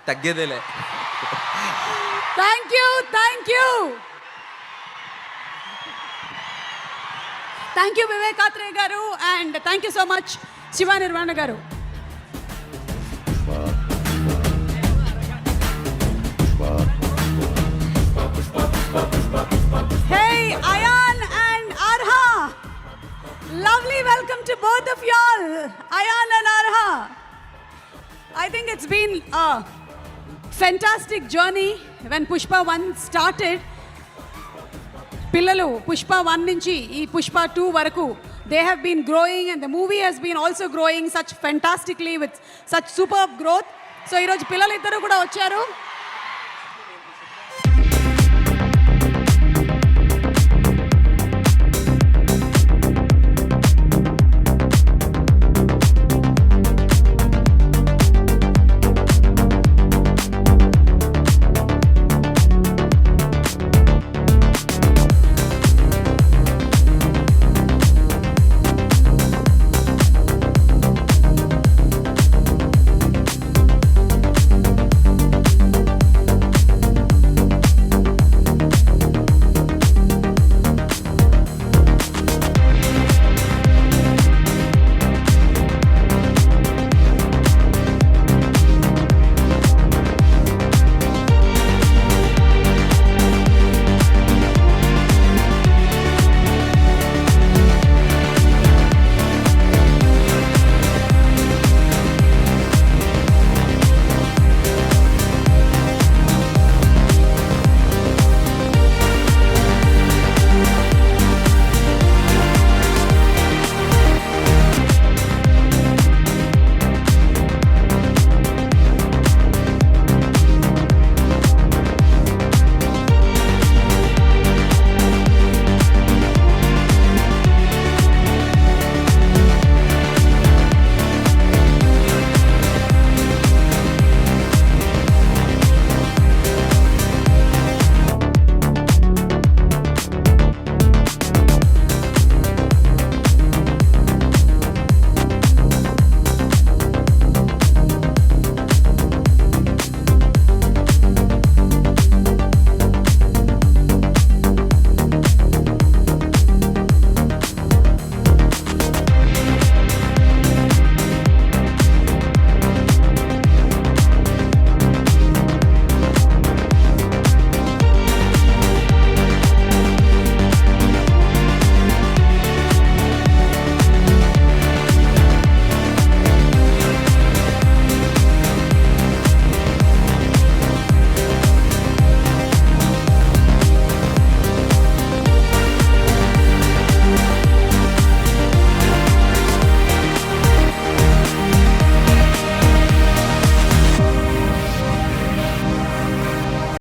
తగ్గేదేలే. Thank you Vivek Athreya గారు and thank you so much Shiva Nirvana గారు. Hey, Ayan and Arha. Lovely welcome to both of y'all. Ayan and Arha. I think it's been a fantastic journey when Pushpa 1 started. Pillalu Pushpa 1 nunchi ee Pushpa 2 varaku they have been growing and the movie has been also growing such fantastically with such superb growth. So ee roju pillalu iddaru kuda vacharu.